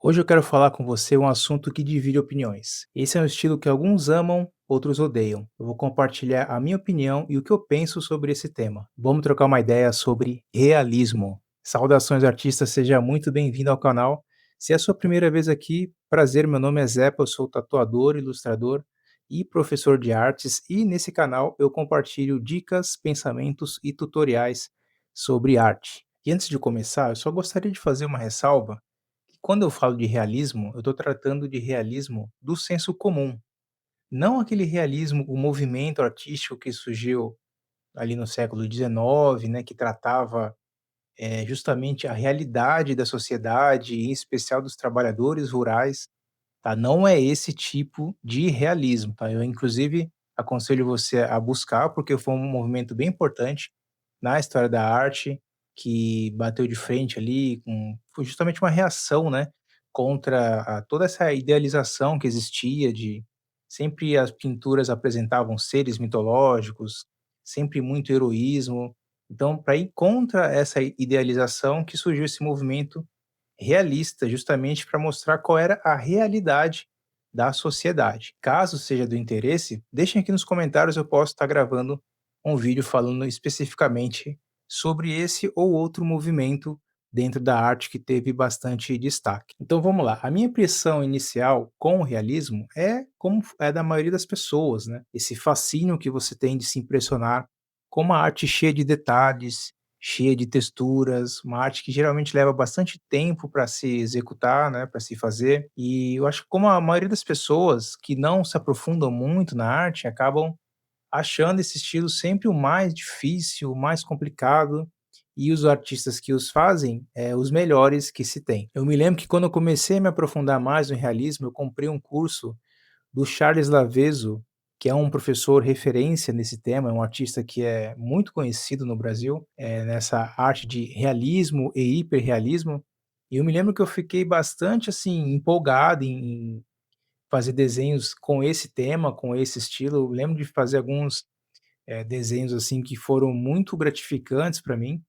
Hoje eu quero falar com você um assunto que divide opiniões. Esse é um estilo que alguns amam, outros odeiam. Eu vou compartilhar a minha opinião e o que eu penso sobre esse tema. Vamos trocar uma ideia sobre realismo. Saudações artistas, seja muito bem-vindo ao canal. Se é a sua primeira vez aqui, prazer, meu nome é Zepa, eu sou tatuador, ilustrador e professor de artes e nesse canal eu compartilho dicas, pensamentos e tutoriais sobre arte. E antes de começar, eu só gostaria de fazer uma ressalva. Quando eu falo de realismo, eu estou tratando de realismo do senso comum, não aquele realismo, o movimento artístico que surgiu ali no século XIX, né, que tratava justamente a realidade da sociedade, em especial dos trabalhadores rurais, tá? Não é esse tipo de realismo, tá? Eu, inclusive, aconselho você a buscar, porque foi um movimento bem importante na história da arte, que bateu de frente ali com foi justamente uma reação, né, contra toda essa idealização que existia de sempre as pinturas apresentavam seres mitológicos, sempre muito heroísmo. Então, para ir contra essa idealização que surgiu esse movimento realista, justamente para mostrar qual era a realidade da sociedade. Caso seja do interesse, deixem aqui nos comentários, eu posso estar gravando um vídeo falando especificamente sobre esse ou outro movimento dentro da arte que teve bastante destaque. Então vamos lá. A minha impressão inicial com o realismo é como é da maioria das pessoas, né? Esse fascínio que você tem de se impressionar com uma arte cheia de detalhes, cheia de texturas, uma arte que geralmente leva bastante tempo para se executar, né, para se fazer. E eu acho que como a maioria das pessoas que não se aprofundam muito na arte, acabam achando esse estilo sempre o mais difícil, o mais complicado, e os artistas que os fazem, os melhores que se tem. Eu me lembro que quando eu comecei a me aprofundar mais no realismo, eu comprei um curso do Charles Lavezo, que é um professor referência nesse tema, é um artista que é muito conhecido no Brasil, nessa arte de realismo e hiperrealismo. E eu me lembro que eu fiquei bastante assim empolgado em fazer desenhos com esse tema, com esse estilo. Eu lembro de fazer alguns desenhos assim que foram muito gratificantes para mim.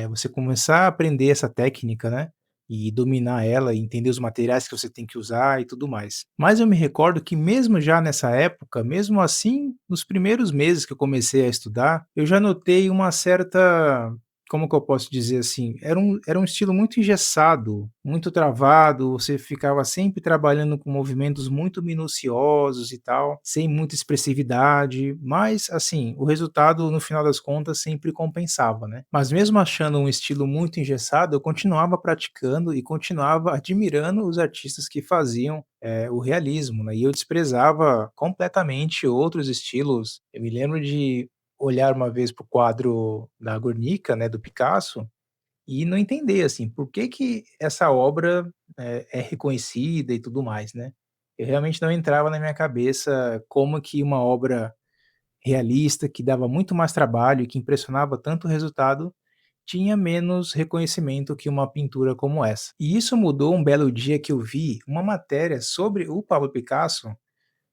Você começar a aprender essa técnica, né, e dominar ela, e entender os materiais que você tem que usar e tudo mais. Mas eu me recordo que mesmo já nessa época, mesmo assim, nos primeiros meses que eu comecei a estudar, eu já notei uma certa, como que eu posso dizer assim, era um estilo muito engessado, muito travado, você ficava sempre trabalhando com movimentos muito minuciosos e tal, sem muita expressividade, mas assim, o resultado no final das contas sempre compensava, né. Mas mesmo achando um estilo muito engessado, eu continuava praticando e continuava admirando os artistas que faziam, o realismo, né, e eu desprezava completamente outros estilos. Eu me lembro de olhar uma vez para o quadro da Guernica, né, do Picasso, e não entender, assim, por que que essa obra é reconhecida e tudo mais, né. Eu realmente não entrava na minha cabeça como que uma obra realista, que dava muito mais trabalho e que impressionava tanto o resultado, tinha menos reconhecimento que uma pintura como essa. E isso mudou um belo dia que eu vi uma matéria sobre o Pablo Picasso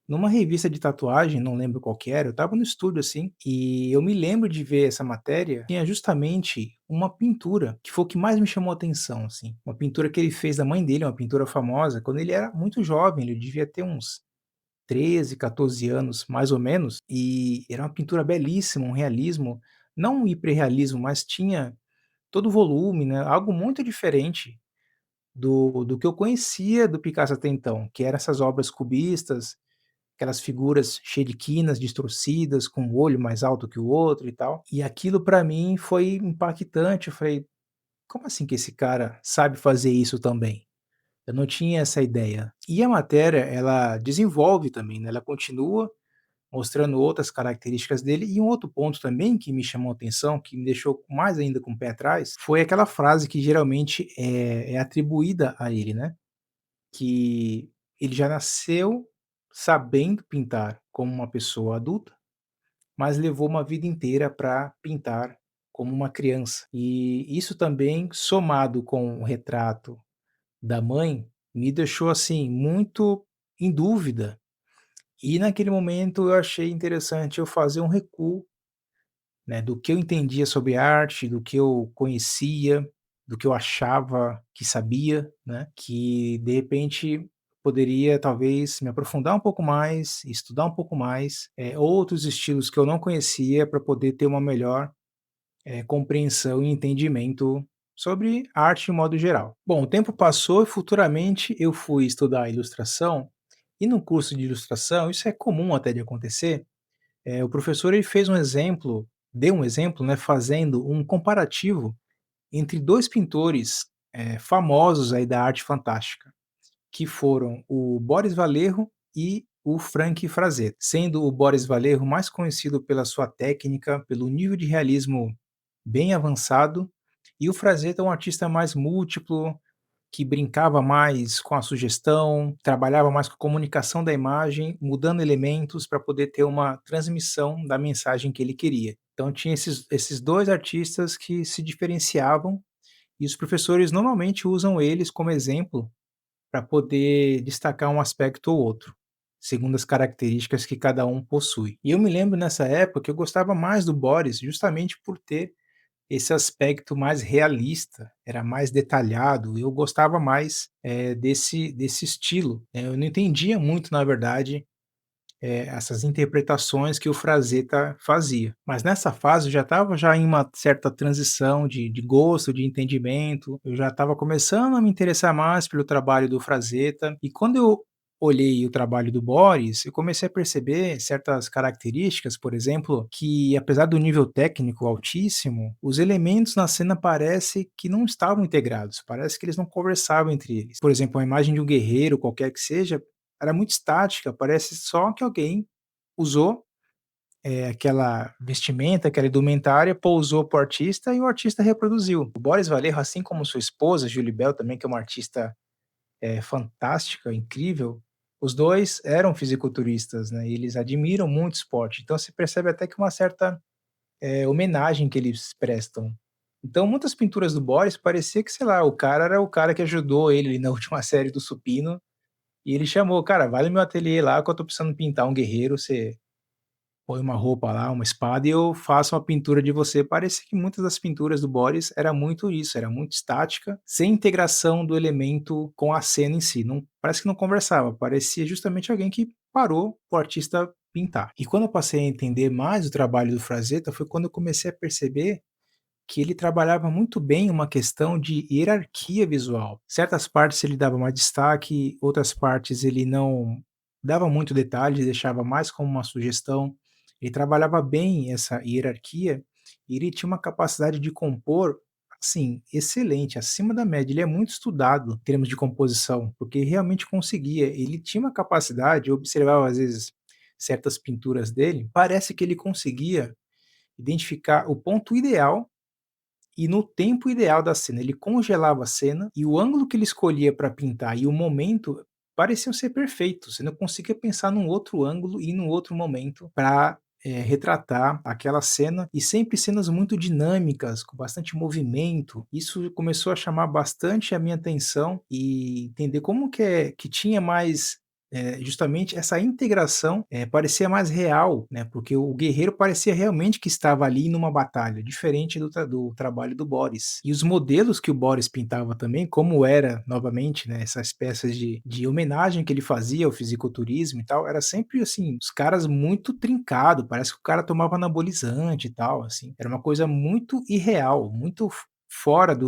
numa revista de tatuagem, não lembro qual que era, eu estava no estúdio, assim, e eu me lembro de ver essa matéria, tinha justamente uma pintura, que foi o que mais me chamou a atenção, assim, uma pintura que ele fez da mãe dele, uma pintura famosa, quando ele era muito jovem, ele devia ter uns 13, 14 anos, mais ou menos, e era uma pintura belíssima, um realismo, não um hiperrealismo, mas tinha todo o volume, né, algo muito diferente do que eu conhecia do Picasso até então, que eram essas obras cubistas, aquelas figuras cheias de quinas distorcidas, com um olho mais alto que o outro e tal. E aquilo para mim foi impactante, eu falei: "Como assim que esse cara sabe fazer isso também?". Eu não tinha essa ideia. E a matéria, ela desenvolve também, né, ela continua mostrando outras características dele. E um outro ponto também que me chamou a atenção, que me deixou mais ainda com o pé atrás, foi aquela frase que geralmente é atribuída a ele, né, que ele já nasceu sabendo pintar como uma pessoa adulta, mas levou uma vida inteira para pintar como uma criança. E isso também, somado com o retrato da mãe, me deixou, assim, muito em dúvida. E naquele momento eu achei interessante eu fazer um recuo, né, do que eu entendia sobre arte, do que eu conhecia, do que eu achava que sabia, né, que de repente poderia talvez me aprofundar um pouco mais, estudar um pouco mais, outros estilos que eu não conhecia para poder ter uma melhor, compreensão e entendimento sobre arte de modo geral. Bom, o tempo passou e futuramente eu fui estudar ilustração, e no curso de ilustração, isso é comum até de acontecer, o professor ele fez um exemplo, deu um exemplo, né, fazendo um comparativo entre 2 pintores, famosos aí da arte fantástica, que foram o Boris Vallejo e o Frank Frazetta, sendo o Boris Vallejo mais conhecido pela sua técnica, pelo nível de realismo bem avançado, e o Frazetta é um artista mais múltiplo, que brincava mais com a sugestão, trabalhava mais com a comunicação da imagem, mudando elementos para poder ter uma transmissão da mensagem que ele queria. Então tinha esses 2 artistas que se diferenciavam, e os professores normalmente usam eles como exemplo para poder destacar um aspecto ou outro, segundo as características que cada um possui. E eu me lembro nessa época que eu gostava mais do Boris justamente por ter esse aspecto mais realista, era mais detalhado, eu gostava mais, desse estilo, eu não entendia muito, na verdade, essas interpretações que o Frazetta fazia. Mas nessa fase eu já estava já em uma certa transição de gosto, de entendimento, eu já estava começando a me interessar mais pelo trabalho do Frazetta, e quando eu olhei o trabalho do Boris, eu comecei a perceber certas características, por exemplo, que apesar do nível técnico altíssimo, os elementos na cena parece que não estavam integrados, parece que eles não conversavam entre eles. Por exemplo, a imagem de um guerreiro, qualquer que seja, era muito estática, parece só que alguém usou, aquela vestimenta, aquela indumentária, pousou para o artista e o artista reproduziu. O Boris Vallejo, assim como sua esposa, Julie Bell, também, que é uma artista, fantástica, incrível, os 2 eram fisiculturistas, né, e eles admiram muito o esporte, então se percebe até que uma certa, homenagem que eles prestam. Então muitas pinturas do Boris parecia que, sei lá, o cara era o cara que ajudou ele na última série do Supino, e ele chamou: "Cara, vai no meu ateliê lá que eu tô precisando pintar um guerreiro, você põe uma roupa lá, uma espada e eu faço uma pintura de você". Parecia que muitas das pinturas do Boris era muito isso, era muito estática, sem integração do elemento com a cena em si, não parece que não conversava, parecia justamente alguém que parou o artista pintar. E quando eu passei a entender mais o trabalho do Frazetta, foi quando eu comecei a perceber que ele trabalhava muito bem uma questão de hierarquia visual. Certas partes ele dava mais destaque, outras partes ele não dava muito detalhe, deixava mais como uma sugestão. Ele trabalhava bem essa hierarquia e ele tinha uma capacidade de compor, assim, excelente, acima da média. Ele é muito estudado em termos de composição, porque realmente conseguia. Ele tinha uma capacidade, eu observava às vezes certas pinturas dele, parece que ele conseguia identificar o ponto ideal e no tempo ideal da cena. Ele congelava a cena e o ângulo que ele escolhia para pintar e o momento pareciam ser perfeitos. Você não conseguia pensar num outro ângulo e num outro momento para retratar aquela cena, e sempre cenas muito dinâmicas, com bastante movimento. Isso começou a chamar bastante a minha atenção e entender como que tinha mais, justamente essa integração, parecia mais real, né, porque o guerreiro parecia realmente que estava ali numa batalha, diferente do trabalho do Boris. E os modelos que o Boris pintava também, como era, novamente, né, essas peças de homenagem que ele fazia ao fisiculturismo e tal, era sempre, assim, os caras muito trincado, parece que o cara tomava anabolizante e tal, assim. Era uma coisa muito irreal, muito fora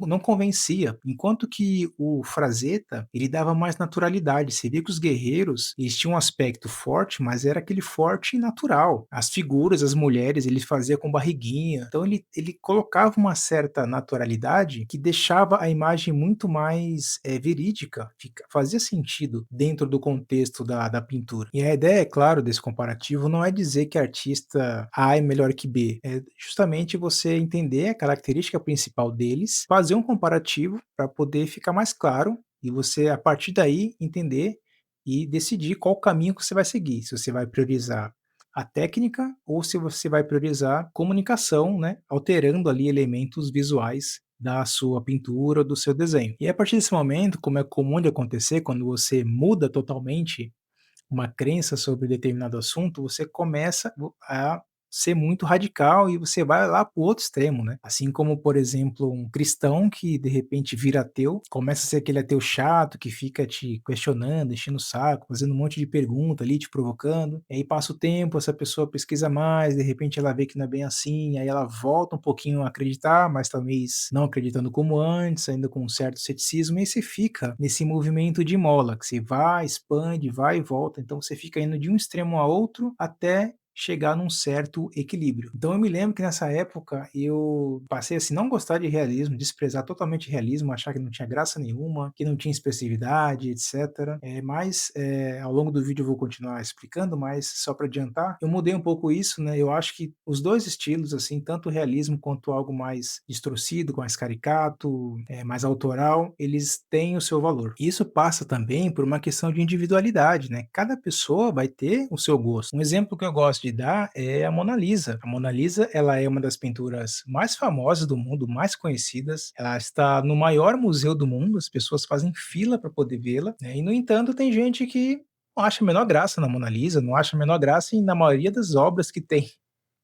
não convencia, enquanto que o Frazetta, ele dava mais naturalidade, você via que os guerreiros, eles tinham um aspecto forte, mas era aquele forte natural. As figuras, as mulheres, ele fazia com barriguinha, então ele colocava uma certa naturalidade que deixava a imagem muito mais, verídica, fazia sentido dentro do contexto da pintura. E a ideia, é claro, desse comparativo não é dizer que artista A é melhor que B, é justamente você entender a característica principal deles, fazer um comparativo para poder ficar mais claro e você, a partir daí, entender e decidir qual caminho que você vai seguir. Se você vai priorizar a técnica ou se você vai priorizar comunicação, né, alterando ali elementos visuais da sua pintura ou do seu desenho. E a partir desse momento, como é comum de acontecer quando você muda totalmente uma crença sobre determinado assunto, você começa a ser muito radical e você vai lá para o outro extremo, né. Assim como, por exemplo, um cristão que de repente vira ateu, começa a ser aquele ateu chato que fica te questionando, enchendo o saco, fazendo um monte de pergunta ali, te provocando, e aí passa o tempo, essa pessoa pesquisa mais, de repente ela vê que não é bem assim, aí ela volta um pouquinho a acreditar, mas talvez não acreditando como antes, ainda com um certo ceticismo, e aí você fica nesse movimento de mola, que você vai, expande, vai e volta, então você fica indo de um extremo a outro até chegar num certo equilíbrio. Então eu me lembro que nessa época eu passei assim, não gostar de realismo, desprezar totalmente realismo, achar que não tinha graça nenhuma, que não tinha expressividade, etc. Ao longo do vídeo eu vou continuar explicando, mas só para adiantar, eu mudei um pouco isso, né? Eu acho que os dois estilos, assim, tanto o realismo quanto algo mais distorcido, mais caricato, mais autoral, eles têm o seu valor. Isso passa também por uma questão de individualidade, né? Cada pessoa vai ter o seu gosto. Um exemplo que eu gosto de dar é a Mona Lisa. A Mona Lisa, ela é uma das pinturas mais famosas do mundo, mais conhecidas. Ela está no maior museu do mundo, as pessoas fazem fila para poder vê-la, né? E no entanto, tem gente que não acha a menor graça na Mona Lisa, não acha a menor graça na maioria das obras que tem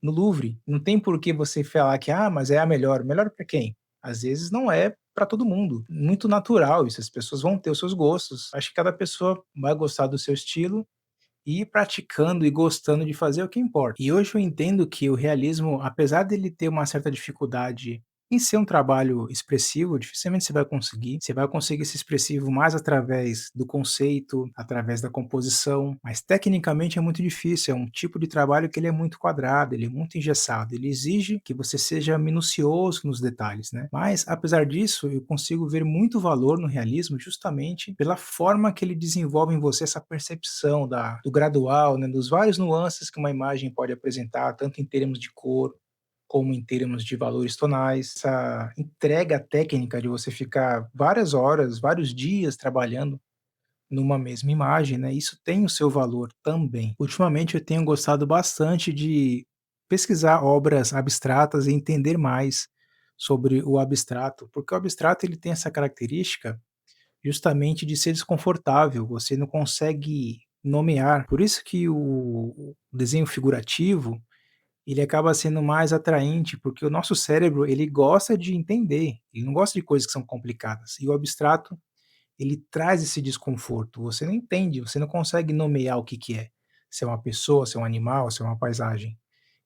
no Louvre. Não tem por que você falar que, ah, mas é a melhor. Melhor para quem? Às vezes não é para todo mundo. Muito natural isso, as pessoas vão ter os seus gostos. Acho que cada pessoa vai gostar do seu estilo e ir praticando e gostando de fazer é o que importa. E hoje eu entendo que o realismo, apesar dele ter uma certa dificuldade em ser um trabalho expressivo, dificilmente você vai conseguir. Você vai conseguir ser expressivo mais através do conceito, através da composição, mas tecnicamente é muito difícil. É um tipo de trabalho que ele é muito quadrado, ele é muito engessado, ele exige que você seja minucioso nos detalhes, né? Mas apesar disso, eu consigo ver muito valor no realismo justamente pela forma que ele desenvolve em você essa percepção do gradual, né, dos vários nuances que uma imagem pode apresentar, tanto em termos de cor, como em termos de valores tonais. Essa entrega técnica de você ficar várias horas, vários dias trabalhando numa mesma imagem, né, isso tem o seu valor também. Ultimamente eu tenho gostado bastante de pesquisar obras abstratas e entender mais sobre o abstrato, porque o abstrato ele tem essa característica justamente de ser desconfortável, você não consegue nomear. Por isso que o desenho figurativo, ele acaba sendo mais atraente, porque o nosso cérebro, ele gosta de entender, ele não gosta de coisas que são complicadas. E o abstrato, ele traz esse desconforto. Você não entende, você não consegue nomear o que que é. Se é uma pessoa, se é um animal, se é uma paisagem.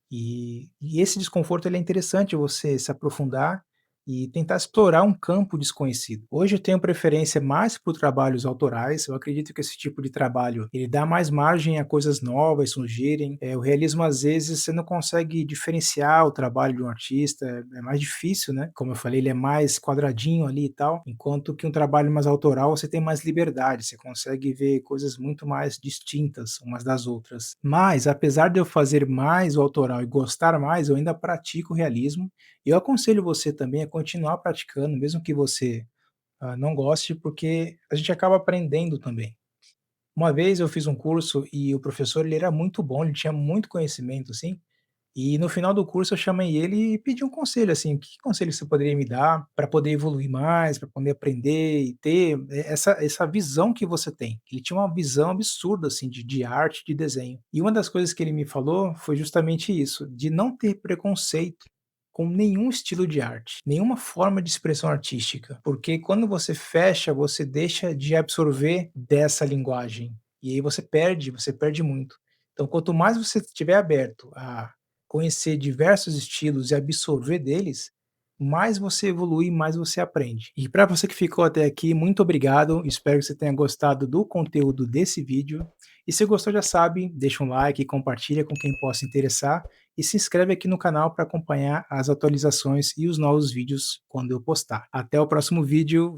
E esse desconforto ele é interessante você se aprofundar e tentar explorar um campo desconhecido. Hoje eu tenho preferência mais por trabalhos autorais, eu acredito que esse tipo de trabalho, ele dá mais margem a coisas novas surgirem. O realismo às vezes você não consegue diferenciar o trabalho de um artista, é mais difícil, né, como eu falei, ele é mais quadradinho ali e tal, enquanto que um trabalho mais autoral você tem mais liberdade, você consegue ver coisas muito mais distintas umas das outras. Mas apesar de eu fazer mais o autoral e gostar mais, eu ainda pratico o realismo, e eu aconselho você também a continuar praticando, mesmo que você, não goste, porque a gente acaba aprendendo também. Uma vez eu fiz um curso e o professor ele era muito bom, ele tinha muito conhecimento, assim, e no final do curso eu chamei ele e pedi um conselho, assim, que conselho você poderia me dar para poder evoluir mais, para poder aprender e ter essa visão que você tem. Ele tinha uma visão absurda, assim, de arte, de desenho. E uma das coisas que ele me falou foi justamente isso, de não ter preconceito com nenhum estilo de arte, nenhuma forma de expressão artística, porque quando você fecha, você deixa de absorver dessa linguagem, e aí você perde muito. Então, quanto mais você estiver aberto a conhecer diversos estilos e absorver deles, mais você evolui, mais você aprende. E para você que ficou até aqui, muito obrigado. Espero que você tenha gostado do conteúdo desse vídeo. E se gostou, já sabe, deixa um like, compartilha com quem possa interessar e se inscreve aqui no canal para acompanhar as atualizações e os novos vídeos quando eu postar. Até o próximo vídeo.